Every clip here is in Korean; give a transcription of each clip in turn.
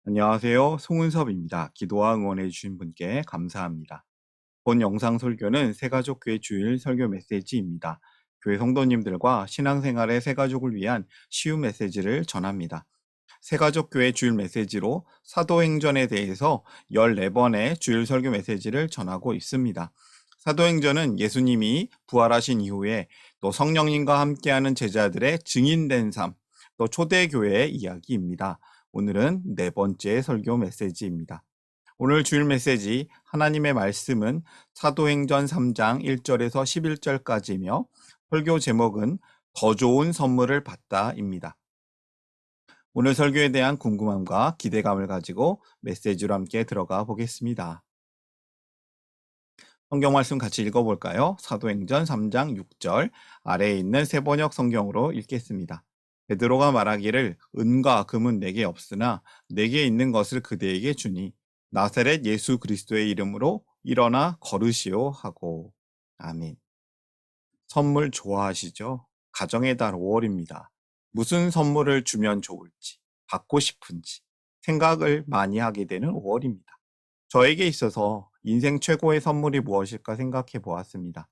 안녕하세요. 송은섭입니다. 기도와 응원해 주신 분께 감사합니다. 본 영상 설교는 새가족교회 주일 설교 메시지입니다. 교회 성도님들과 신앙생활의 새가족을 위한 쉬운 메시지를 전합니다. 새가족교회 주일 메시지로 사도행전에 대해서 14번의 주일 설교 메시지를 전하고 있습니다. 사도행전은 예수님이 부활하신 이후에 또 성령님과 함께하는 제자들의 증인된 삶, 또 초대교회의 이야기입니다. 오늘은 네 번째 설교 메시지입니다. 오늘 주일 메시지 하나님의 말씀은 사도행전 3장 1절에서 11절까지며 설교 제목은 더 좋은 선물을 받다입니다. 오늘 설교에 대한 궁금함과 기대감을 가지고 메시지로 함께 들어가 보겠습니다. 성경 말씀 같이 읽어볼까요? 사도행전 3장 6절 아래에 있는 세번역 성경으로 읽겠습니다. 베드로가 말하기를 은과 금은 내게 없으나 내게 있는 것을 그대에게 주니 나사렛 예수 그리스도의 이름으로 일어나 걸으시오 하고. 아멘. 선물 좋아하시죠? 가정의 달 5월입니다. 무슨 선물을 주면 좋을지, 받고 싶은지 생각을 많이 하게 되는 5월입니다. 저에게 있어서 인생 최고의 선물이 무엇일까 생각해 보았습니다.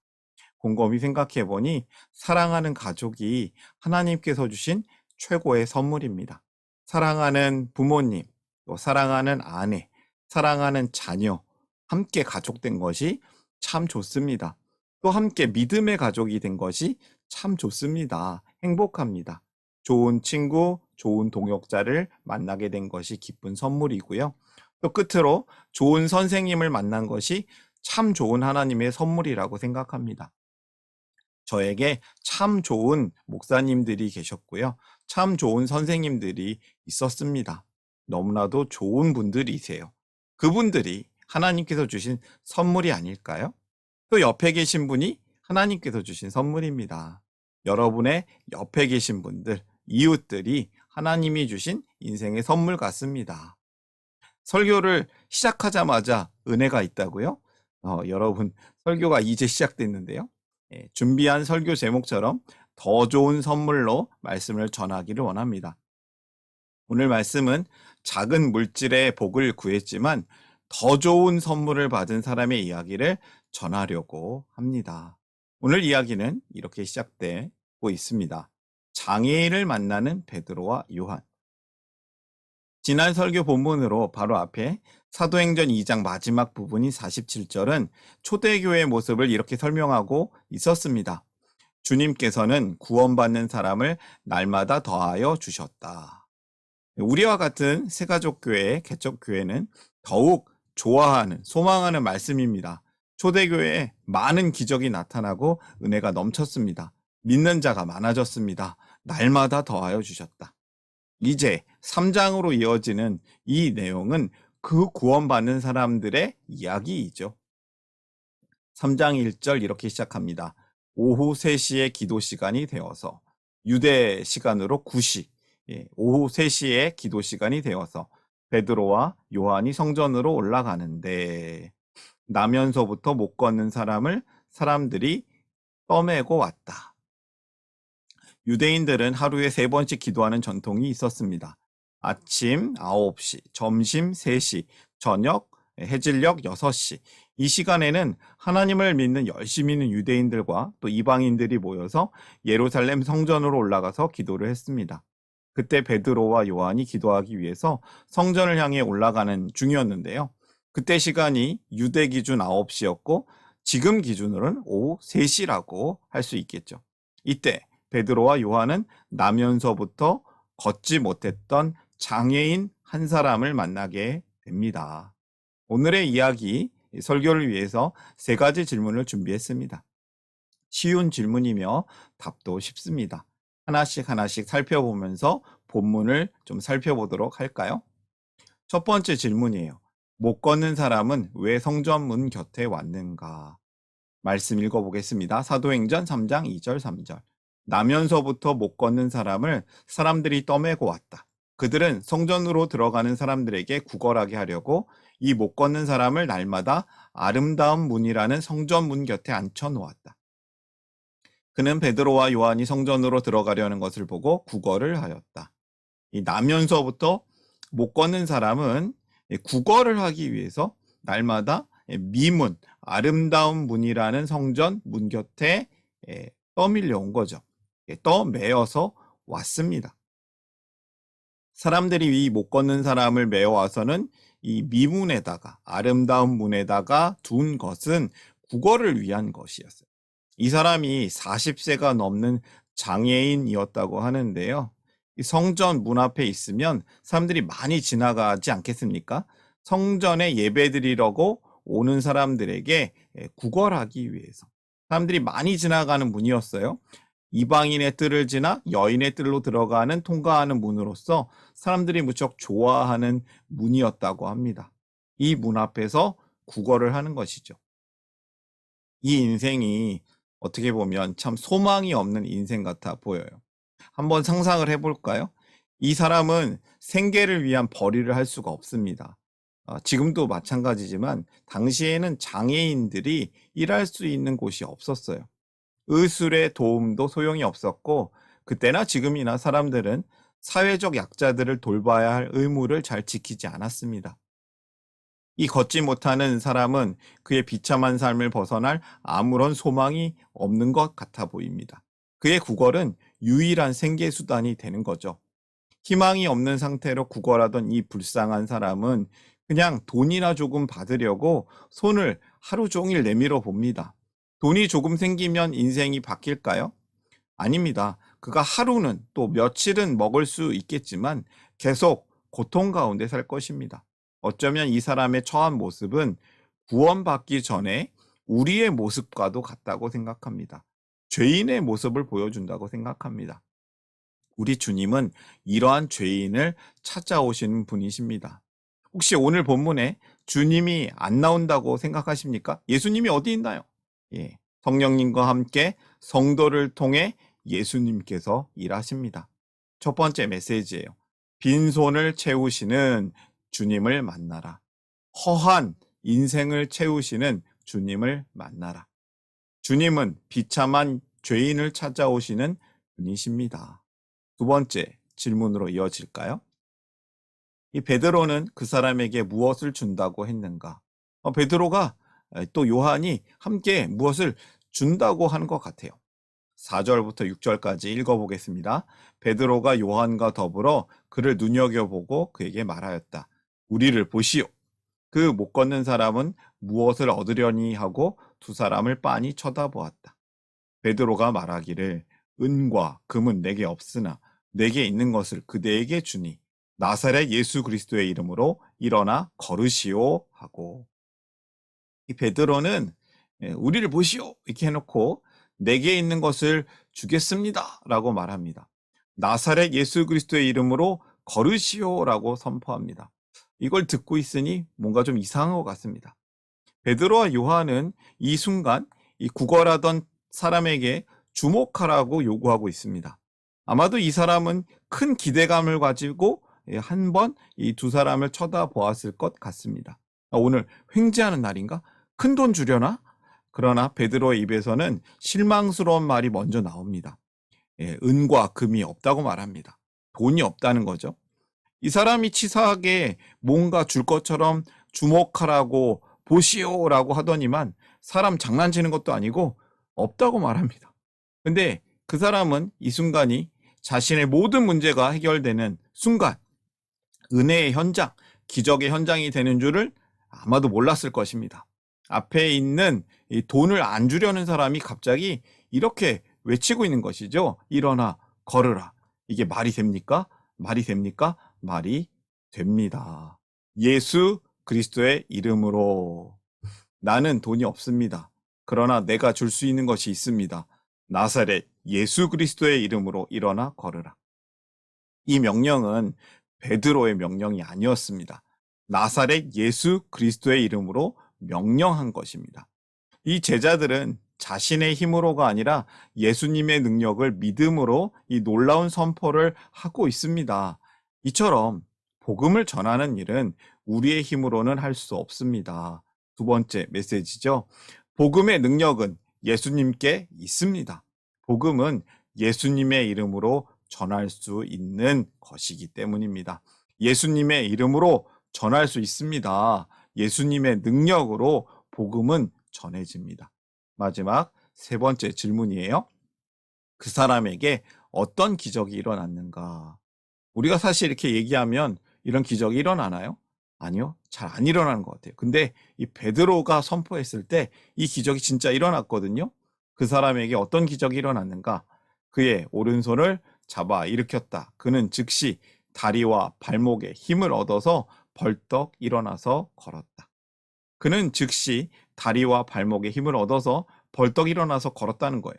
곰곰이 생각해 보니 사랑하는 가족이 하나님께서 주신 최고의 선물입니다. 사랑하는 부모님, 또 사랑하는 아내, 사랑하는 자녀, 함께 가족된 것이 참 좋습니다. 또 함께 믿음의 가족이 된 것이 참 좋습니다. 행복합니다. 좋은 친구, 좋은 동역자를 만나게 된 것이 기쁜 선물이고요. 또 끝으로 좋은 선생님을 만난 것이 참 좋은 하나님의 선물이라고 생각합니다. 저에게 참 좋은 목사님들이 계셨고요. 참 좋은 선생님들이 있었습니다. 너무나도 좋은 분들이세요. 그분들이 하나님께서 주신 선물이 아닐까요? 또 옆에 계신 분이 하나님께서 주신 선물입니다. 여러분의 옆에 계신 분들, 이웃들이 하나님이 주신 인생의 선물 같습니다. 설교를 시작하자마자 은혜가 있다고요? 여러분, 설교가 이제 시작됐는데요. 준비한 설교 제목처럼 더 좋은 선물로 말씀을 전하기를 원합니다. 오늘 말씀은 작은 물질의 복을 구했지만 더 좋은 선물을 받은 사람의 이야기를 전하려고 합니다. 오늘 이야기는 이렇게 시작되고 있습니다. 장애인을 만나는 베드로와 요한. 지난 설교 본문으로 바로 앞에 사도행전 2장 마지막 부분인 47절은 초대교회의 모습을 이렇게 설명하고 있었습니다. 주님께서는 구원받는 사람을 날마다 더하여 주셨다. 우리와 같은 새가족교회의 개척교회는 더욱 좋아하는, 소망하는 말씀입니다. 초대교회에 많은 기적이 나타나고 은혜가 넘쳤습니다. 믿는 자가 많아졌습니다. 날마다 더하여 주셨다. 이제 3장으로 이어지는 이 내용은 그 구원받는 사람들의 이야기이죠. 3장 1절 이렇게 시작합니다. 오후 3시에 기도 시간이 되어서 유대 시간으로 9시, 오후 3시에 기도 시간이 되어서 베드로와 요한이 성전으로 올라가는데 나면서부터 못 걷는 사람들이 떠매고 왔다. 유대인들은 하루에 3번씩 기도하는 전통이 있었습니다. 아침 9시, 점심 3시, 저녁 해질녘 6시. 이 시간에는 하나님을 믿는 열심히 있는 유대인들과 또 이방인들이 모여서 예루살렘 성전으로 올라가서 기도를 했습니다. 그때 베드로와 요한이 기도하기 위해서 성전을 향해 올라가는 중이었는데요. 그때 시간이 유대 기준 9시였고 지금 기준으로는 오후 3시라고 할 수 있겠죠. 이때 베드로와 요한은 나면서부터 걷지 못했던 장애인 한 사람을 만나게 됩니다. 오늘의 이야기, 설교를 위해서 3가지 질문을 준비했습니다. 쉬운 질문이며 답도 쉽습니다. 하나씩 하나씩 살펴보면서 본문을 좀 살펴보도록 할까요? 첫 번째 질문이에요. 못 걷는 사람은 왜 성전문 곁에 왔는가? 말씀 읽어보겠습니다. 사도행전 3장 2절 3절. 나면서부터 못 걷는 사람을 사람들이 떠매고 왔다. 그들은 성전으로 들어가는 사람들에게 구걸하게 하려고 이 못 걷는 사람을 날마다 아름다운 문이라는 성전 문 곁에 앉혀 놓았다. 그는 베드로와 요한이 성전으로 들어가려는 것을 보고 구걸을 하였다. 이 나면서부터 못 걷는 사람은 구걸을 하기 위해서 날마다 미문, 아름다운 문이라는 성전 문 곁에 떠밀려 온 거죠. 떠매어서 왔습니다. 사람들이 이 못 걷는 사람을 메어와서는 이 미문에다가 아름다운 문에다가 둔 것은 구걸을 위한 것이었어요. 이 사람이 40세가 넘는 장애인이었다고 하는데요. 이 성전 문 앞에 있으면 사람들이 많이 지나가지 않겠습니까? 성전에 예배드리려고 오는 사람들에게 구걸하기 위해서 사람들이 많이 지나가는 문이었어요. 이방인의 뜰을 지나 여인의 뜰로 들어가는 통과하는 문으로서 사람들이 무척 좋아하는 문이었다고 합니다. 이 문 앞에서 구걸을 하는 것이죠. 이 인생이 어떻게 보면 참 소망이 없는 인생 같아 보여요. 한번 상상을 해볼까요? 이 사람은 생계를 위한 벌이를 할 수가 없습니다. 지금도 마찬가지지만 당시에는 장애인들이 일할 수 있는 곳이 없었어요. 의술의 도움도 소용이 없었고 그때나 지금이나 사람들은 사회적 약자들을 돌봐야 할 의무를 잘 지키지 않았습니다. 이 걷지 못하는 사람은 그의 비참한 삶을 벗어날 아무런 소망이 없는 것 같아 보입니다. 그의 구걸은 유일한 생계수단이 되는 거죠. 희망이 없는 상태로 구걸하던 이 불쌍한 사람은 그냥 돈이나 조금 받으려고 손을 하루 종일 내밀어 봅니다. 돈이 조금 생기면 인생이 바뀔까요? 아닙니다. 그가 하루는 또 며칠은 먹을 수 있겠지만 계속 고통 가운데 살 것입니다. 어쩌면 이 사람의 처한 모습은 구원받기 전에 우리의 모습과도 같다고 생각합니다. 죄인의 모습을 보여준다고 생각합니다. 우리 주님은 이러한 죄인을 찾아오시는 분이십니다. 혹시 오늘 본문에 주님이 안 나온다고 생각하십니까? 예수님이 어디 있나요? 예, 성령님과 함께 성도를 통해 예수님께서 일하십니다. 첫 번째 메시지예요. 빈손을 채우시는 주님을 만나라. 허한 인생을 채우시는 주님을 만나라. 주님은 비참한 죄인을 찾아오시는 분이십니다. 두 번째 질문으로 이어질까요? 이 베드로는 그 사람에게 무엇을 준다고 했는가? 베드로가 또 요한이 함께 무엇을 준다고 하는 것 같아요. 4절부터 6절까지 읽어보겠습니다. 베드로가 요한과 더불어 그를 눈여겨보고 그에게 말하였다. 우리를 보시오. 그 못 걷는 사람은 무엇을 얻으려니 하고 두 사람을 빤히 쳐다보았다. 베드로가 말하기를 은과 금은 내게 없으나 내게 있는 것을 그대에게 주니 나사렛 예수 그리스도의 이름으로 일어나 걸으시오 하고, 이 베드로는 우리를 보시오 이렇게 해놓고 내게 있는 것을 주겠습니다 라고 말합니다. 나사렛 예수 그리스도의 이름으로 걸으시오 라고 선포합니다. 이걸 듣고 있으니 뭔가 좀 이상한 것 같습니다. 베드로와 요한은 이 순간 이 구걸하던 사람에게 주목하라고 요구하고 있습니다. 아마도 이 사람은 큰 기대감을 가지고 한번 이 두 사람을 쳐다보았을 것 같습니다. 오늘 횡재하는 날인가? 큰 돈 주려나? 그러나 베드로의 입에서는 실망스러운 말이 먼저 나옵니다. 은과 금이 없다고 말합니다. 돈이 없다는 거죠. 이 사람이 치사하게 뭔가 줄 것처럼 주목하라고 보시오라고 하더니만 사람 장난치는 것도 아니고 없다고 말합니다. 근데 그 사람은 이 순간이 자신의 모든 문제가 해결되는 순간, 은혜의 현장, 기적의 현장이 되는 줄을 아마도 몰랐을 것입니다. 앞에 있는 이 돈을 안 주려는 사람이 갑자기 이렇게 외치고 있는 것이죠. 일어나 걸으라. 이게 말이 됩니까? 말이 됩니까? 말이 됩니다. 예수 그리스도의 이름으로. 나는 돈이 없습니다. 그러나 내가 줄 수 있는 것이 있습니다. 나사렛 예수 그리스도의 이름으로 일어나 걸으라. 이 명령은 베드로의 명령이 아니었습니다. 나사렛 예수 그리스도의 이름으로 명령한 것입니다. 이 제자들은 자신의 힘으로가 아니라 예수님의 능력을 믿음으로 이 놀라운 선포를 하고 있습니다. 이처럼 복음을 전하는 일은 우리의 힘으로는 할 수 없습니다. 두 번째 메시지죠. 복음의 능력은 예수님께 있습니다. 복음은 예수님의 이름으로 전할 수 있는 것이기 때문입니다. 예수님의 이름으로 전할 수 있습니다. 예수님의 능력으로 복음은 전해집니다. 마지막 세 번째 질문이에요. 그 사람에게 어떤 기적이 일어났는가? 우리가 사실 이렇게 얘기하면 이런 기적이 일어나나요? 아니요. 잘 안 일어나는 것 같아요. 근데 이 베드로가 선포했을 때 이 기적이 진짜 일어났거든요. 그 사람에게 어떤 기적이 일어났는가? 그의 오른손을 잡아 일으켰다. 그는 즉시 다리와 발목에 힘을 얻어서 벌떡 일어나서 걸었다. 그는 즉시 다리와 발목에 힘을 얻어서 벌떡 일어나서 걸었다는 거예요.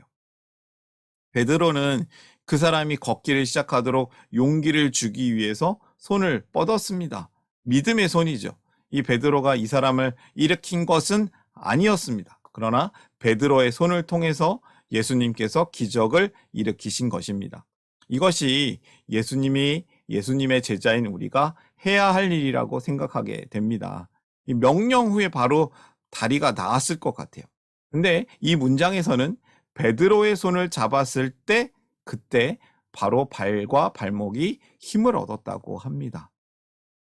베드로는 그 사람이 걷기를 시작하도록 용기를 주기 위해서 손을 뻗었습니다. 믿음의 손이죠. 이 베드로가 이 사람을 일으킨 것은 아니었습니다. 그러나 베드로의 손을 통해서 예수님께서 기적을 일으키신 것입니다. 이것이 예수님의 제자인 우리가 해야 할 일이라고 생각하게 됩니다. 이 명령 후에 바로 다리가 나았을 것 같아요. 근데 이 문장에서는 베드로의 손을 잡았을 때 그때 바로 발과 발목이 힘을 얻었다고 합니다.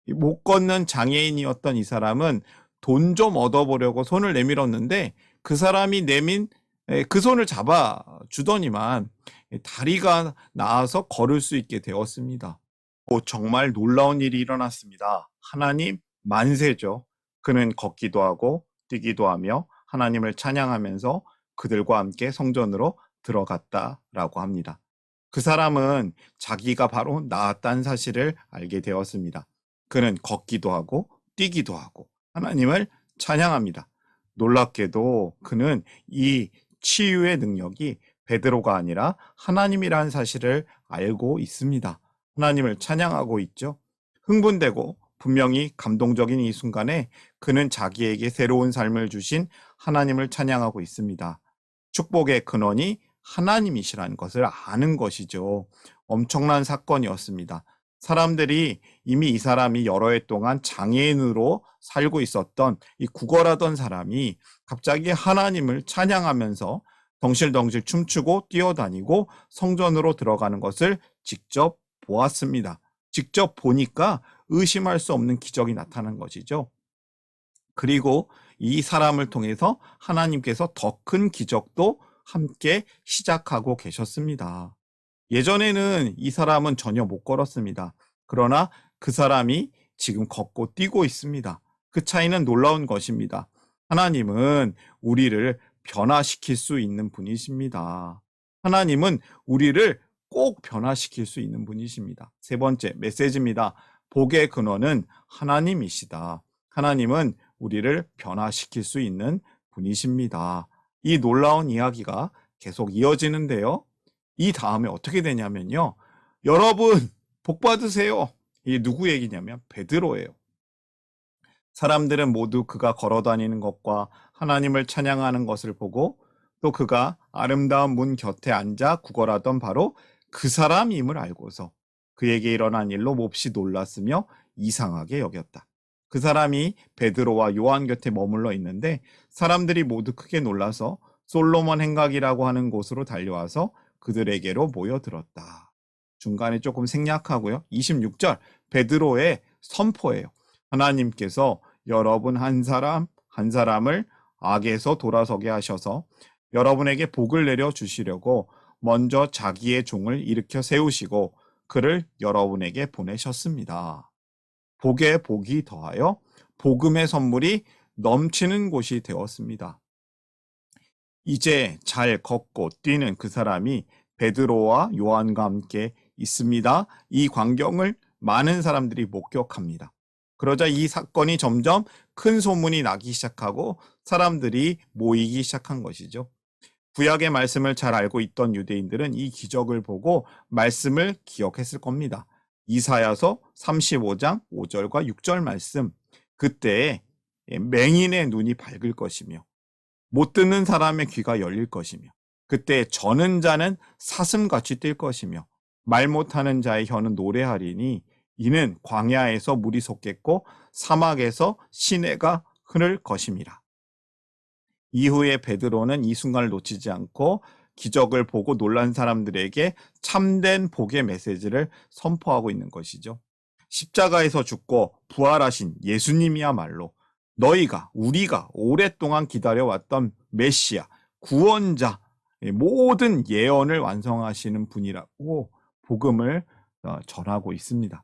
못 걷는 장애인이었던 이 사람은 돈 좀 얻어보려고 손을 내밀었는데 그 사람이 내민 그 손을 잡아주더니만 다리가 나아서 걸을 수 있게 되었습니다. 정말 놀라운 일이 일어났습니다. 하나님 만세죠. 그는 걷기도 하고 뛰기도 하며 하나님을 찬양하면서 그들과 함께 성전으로 들어갔다라고 합니다. 그 사람은 자기가 바로 나았다는 사실을 알게 되었습니다. 그는 걷기도 하고 뛰기도 하고 하나님을 찬양합니다. 놀랍게도 그는 이 치유의 능력이 베드로가 아니라 하나님이라는 사실을 알고 있습니다. 하나님을 찬양하고 있죠. 흥분되고 분명히 감동적인 이 순간에 그는 자기에게 새로운 삶을 주신 하나님을 찬양하고 있습니다. 축복의 근원이 하나님이시라는 것을 아는 것이죠. 엄청난 사건이었습니다. 사람들이 이미 이 사람이 여러 해 동안 장애인으로 살고 있었던 이 구걸하던 사람이 갑자기 하나님을 찬양하면서 덩실덩실 춤추고 뛰어다니고 성전으로 들어가는 것을 직접 보았습니다. 직접 보니까 의심할 수 없는 기적이 나타난 것이죠. 그리고 이 사람을 통해서 하나님께서 더 큰 기적도 함께 시작하고 계셨습니다. 예전에는 이 사람은 전혀 못 걸었습니다. 그러나 그 사람이 지금 걷고 뛰고 있습니다. 그 차이는 놀라운 것입니다. 하나님은 우리를 변화시킬 수 있는 분이십니다. 하나님은 우리를 꼭 변화시킬 수 있는 분이십니다. 세 번째 메시지입니다. 복의 근원은 하나님이시다. 하나님은 우리를 변화시킬 수 있는 분이십니다. 이 놀라운 이야기가 계속 이어지는데요. 이 다음에 어떻게 되냐면요. 여러분 복 받으세요. 이 누구 얘기냐면 베드로예요. 사람들은 모두 그가 걸어다니는 것과 하나님을 찬양하는 것을 보고 또 그가 아름다운 문 곁에 앉아 구걸하던 바로 그 사람임을 알고서 그에게 일어난 일로 몹시 놀랐으며 이상하게 여겼다. 그 사람이 베드로와 요한 곁에 머물러 있는데 사람들이 모두 크게 놀라서 솔로몬 행각이라고 하는 곳으로 달려와서 그들에게로 모여들었다. 중간에 조금 생략하고요. 26절 베드로의 선포예요. 하나님께서 여러분 한 사람 한 사람을 악에서 돌아서게 하셔서 여러분에게 복을 내려 주시려고 먼저 자기의 종을 일으켜 세우시고 그를 여러분에게 보내셨습니다. 복에 복이 더하여 복음의 선물이 넘치는 곳이 되었습니다. 이제 잘 걷고 뛰는 그 사람이 베드로와 요한과 함께 있습니다. 이 광경을 많은 사람들이 목격합니다. 그러자 이 사건이 점점 큰 소문이 나기 시작하고 사람들이 모이기 시작한 것이죠. 구약의 말씀을 잘 알고 있던 유대인들은 이 기적을 보고 말씀을 기억했을 겁니다. 이사야서 35장 5절과 6절 말씀. 그때 맹인의 눈이 밝을 것이며 못 듣는 사람의 귀가 열릴 것이며 그때 저는 자는 사슴같이 뛸 것이며 말 못하는 자의 혀는 노래하리니 이는 광야에서 물이 솟겠고 사막에서 시내가 흐를 것임이라. 이후에 베드로는 이 순간을 놓치지 않고 기적을 보고 놀란 사람들에게 참된 복의 메시지를 선포하고 있는 것이죠. 십자가에서 죽고 부활하신 예수님이야말로 우리가 오랫동안 기다려왔던 메시아, 구원자, 모든 예언을 완성하시는 분이라고 복음을 전하고 있습니다.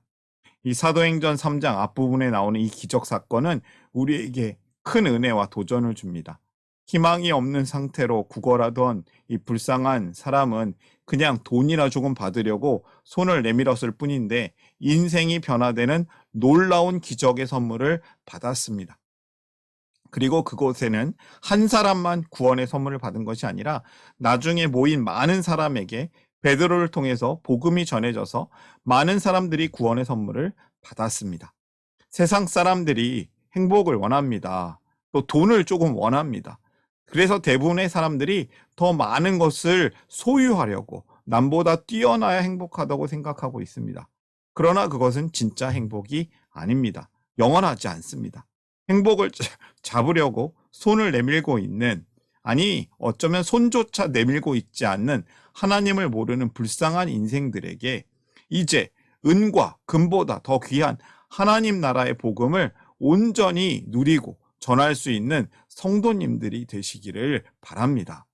이 사도행전 3장 앞부분에 나오는 이 기적 사건은 우리에게 큰 은혜와 도전을 줍니다. 희망이 없는 상태로 구걸하던 이 불쌍한 사람은 그냥 돈이나 조금 받으려고 손을 내밀었을 뿐인데 인생이 변화되는 놀라운 기적의 선물을 받았습니다. 그리고 그곳에는 한 사람만 구원의 선물을 받은 것이 아니라 나중에 모인 많은 사람에게 베드로를 통해서 복음이 전해져서 많은 사람들이 구원의 선물을 받았습니다. 세상 사람들이 행복을 원합니다. 또 돈을 조금 원합니다. 그래서 대부분의 사람들이 더 많은 것을 소유하려고 남보다 뛰어나야 행복하다고 생각하고 있습니다. 그러나 그것은 진짜 행복이 아닙니다. 영원하지 않습니다. 행복을 잡으려고 손을 내밀고 있는, 아니 어쩌면 손조차 내밀고 있지 않는 하나님을 모르는 불쌍한 인생들에게 이제 은과 금보다 더 귀한 하나님 나라의 복음을 온전히 누리고 전할 수 있는 성도님들이 되시기를 바랍니다.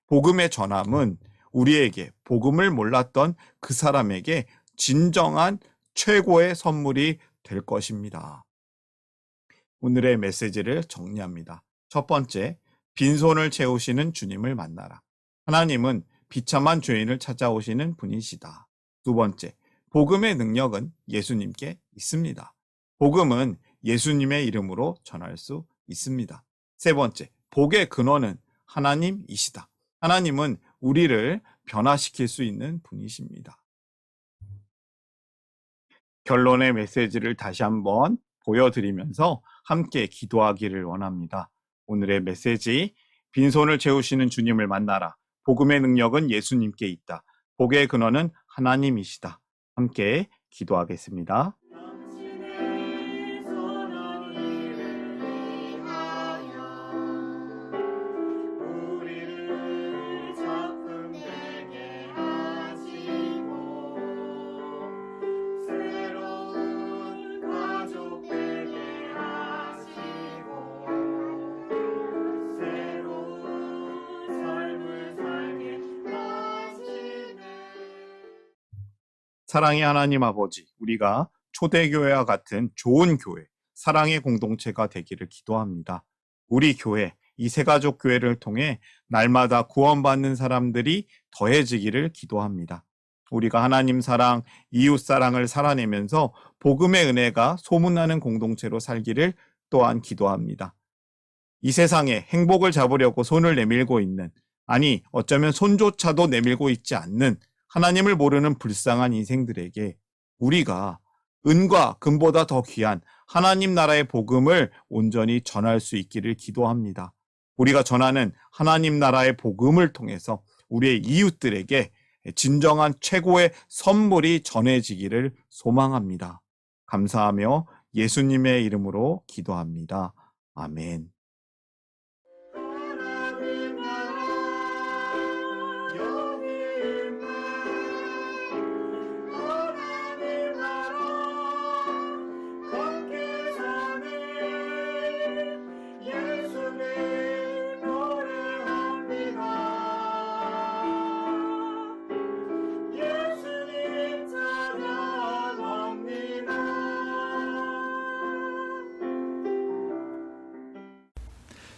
복음의 전함은 우리에게 복음을 몰랐던 그 사람에게 진정한 최고의 선물이 될 것입니다. 오늘의 메시지를 정리합니다. 첫 번째, 빈손을 채우시는 주님을 만나라. 하나님은 비참한 죄인을 찾아오시는 분이시다. 두 번째, 복음의 능력은 예수님께 있습니다. 복음은 예수님의 이름으로 전할 수 있습니다. 세 번째, 복의 근원은 하나님이시다. 하나님은 우리를 변화시킬 수 있는 분이십니다. 결론의 메시지를 다시 한번 보여드리면서 함께 기도하기를 원합니다. 오늘의 메시지, 빈손을 채우시는 주님을 만나라. 복음의 능력은 예수님께 있다. 복의 근원은 하나님이시다. 함께 기도하겠습니다. 사랑의 하나님 아버지, 우리가 초대교회와 같은 좋은 교회, 사랑의 공동체가 되기를 기도합니다. 우리 교회, 이 새가족 교회를 통해 날마다 구원받는 사람들이 더해지기를 기도합니다. 우리가 하나님 사랑, 이웃 사랑을 살아내면서 복음의 은혜가 소문나는 공동체로 살기를 또한 기도합니다. 이 세상에 행복을 잡으려고 손을 내밀고 있는, 아니 어쩌면 손조차도 내밀고 있지 않는 하나님을 모르는 불쌍한 인생들에게 우리가 은과 금보다 더 귀한 하나님 나라의 복음을 온전히 전할 수 있기를 기도합니다. 우리가 전하는 하나님 나라의 복음을 통해서 우리의 이웃들에게 진정한 최고의 선물이 전해지기를 소망합니다. 감사하며 예수님의 이름으로 기도합니다. 아멘.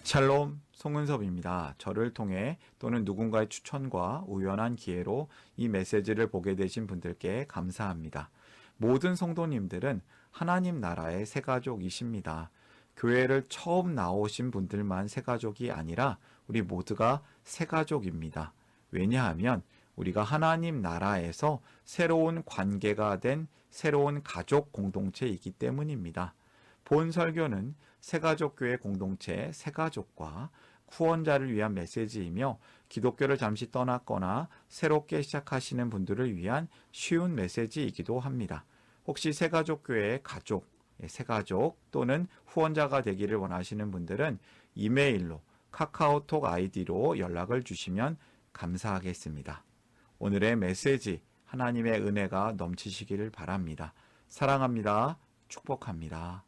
샬롬, 송은섭입니다. 저를 통해 또는 누군가의 추천과 우연한 기회로 이 메시지를 보게 되신 분들께 감사합니다. 모든 성도님들은 하나님 나라의 새가족이십니다. 교회를 처음 나오신 분들만 새가족이 아니라 우리 모두가 새가족입니다. 왜냐하면 우리가 하나님 나라에서 새로운 관계가 된 새로운 가족 공동체이기 때문입니다. 본 설교는 새가족교회 공동체 새가족과 후원자를 위한 메시지이며 기독교를 잠시 떠났거나 새롭게 시작하시는 분들을 위한 쉬운 메시지이기도 합니다. 혹시 새가족교회의 가족, 새가족 또는 후원자가 되기를 원하시는 분들은 이메일로 카카오톡 아이디로 연락을 주시면 감사하겠습니다. 오늘의 메시지, 하나님의 은혜가 넘치시기를 바랍니다. 사랑합니다. 축복합니다.